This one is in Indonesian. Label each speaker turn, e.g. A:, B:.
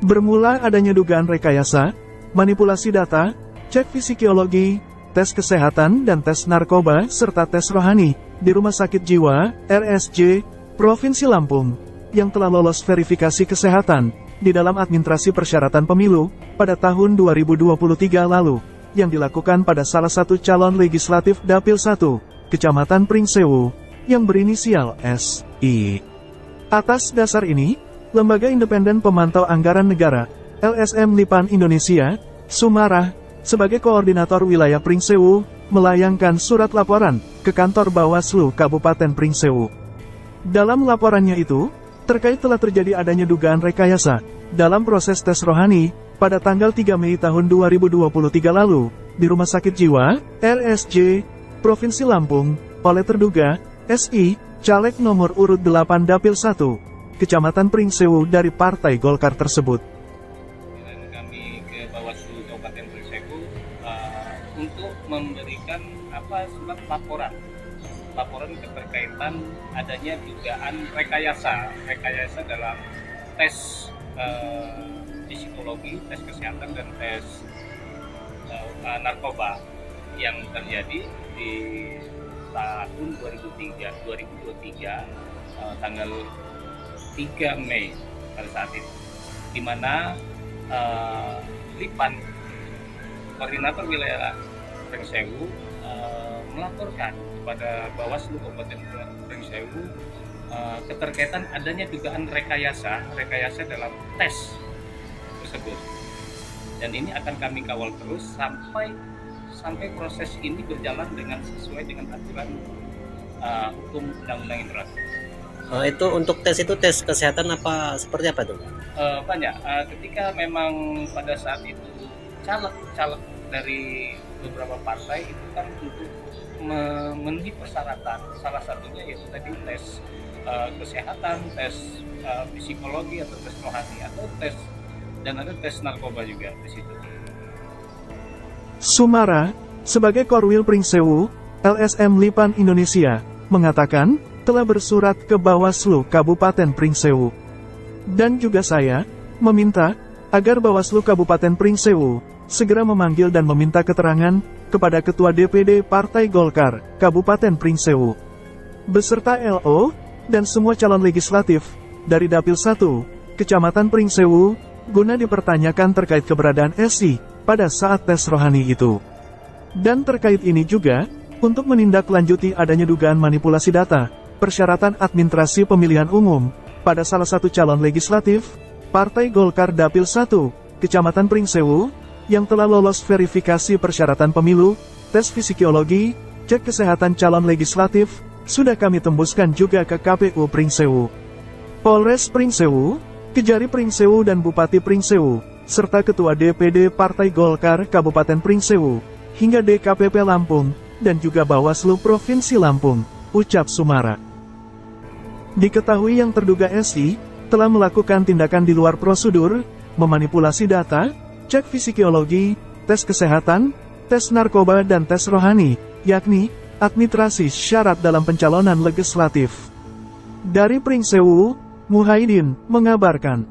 A: Bermula adanya dugaan rekayasa, manipulasi data, cek psikologi, tes kesehatan dan tes narkoba serta tes rohani di Rumah Sakit Jiwa, RSJ, Provinsi Lampung, yang telah lolos verifikasi kesehatan di dalam administrasi persyaratan pemilu pada tahun 2023 lalu, yang dilakukan pada salah satu calon legislatif Dapil 1, Kecamatan Pringsewu, yang berinisial SI. Atas dasar ini, Lembaga Independen Pemantau Anggaran Negara, LSM Lipan Indonesia, Sumarah, sebagai koordinator wilayah Pringsewu, melayangkan surat laporan ke kantor Bawaslu Kabupaten Pringsewu. Dalam laporannya itu, terkait telah terjadi adanya dugaan rekayasa dalam proses tes rohani pada tanggal 3 Mei tahun 2023 lalu, di Rumah Sakit Jiwa, RSJ, Provinsi Lampung, oleh terduga SI, caleg nomor urut 8 Dapil 1, Kecamatan Pringsewu dari Partai Golkar tersebut.
B: Kami ke Bawaslu Kabupaten Pringsewu untuk memberikan surat laporan keterkaitan adanya dugaan rekayasa dalam tes psikologi, tes kesehatan dan tes narkoba yang terjadi di tahun 2023 tanggal 3 Mei pada saat itu, di mana Lipan, koordinator wilayah Pringsewu, melaporkan kepada Bawaslu Kabupaten Pringsewu keterkaitan adanya dugaan rekayasa dalam tes tersebut, dan ini akan kami kawal terus sampai proses ini berjalan sesuai dengan aturan hukum undang-undang yang berlaku.
C: Itu untuk tes kesehatan apa seperti apa tuh?
B: Banyak. Ketika memang pada saat itu caleg dari beberapa partai itu kan untuk memenuhi persyaratan, salah satunya yaitu tadi tes kesehatan, tes psikologi atau tes rohani atau dan ada tes narkoba juga di situ.
A: Sumarah, sebagai Korwil Pringsewu, LSM Lipan Indonesia, mengatakan telah bersurat ke Bawaslu Kabupaten Pringsewu. Dan juga saya meminta agar Bawaslu Kabupaten Pringsewu segera memanggil dan meminta keterangan kepada Ketua DPD Partai Golkar Kabupaten Pringsewu beserta LO dan semua calon legislatif dari Dapil 1, Kecamatan Pringsewu, guna dipertanyakan terkait keberadaan SI pada saat tes rohani itu. Dan terkait ini juga, untuk menindaklanjuti adanya dugaan manipulasi data, persyaratan administrasi pemilihan umum, pada salah satu calon legislatif, Partai Golkar Dapil 1, Kecamatan Pringsewu, yang telah lolos verifikasi persyaratan pemilu, tes psikologi, cek kesehatan calon legislatif, sudah kami tembuskan juga ke KPU Pringsewu, Polres Pringsewu, Kejari Pringsewu dan Bupati Pringsewu, serta Ketua DPD Partai Golkar Kabupaten Pringsewu, hingga DKPP Lampung, dan juga Bawaslu Provinsi Lampung, ucap Sumarah. Diketahui yang terduga SI telah melakukan tindakan di luar prosedur, memanipulasi data, cek psikologi, tes kesehatan, tes narkoba dan tes rohani, yakni administrasi syarat dalam pencalonan legislatif. Dari Pringsewu, Muhaidin mengabarkan.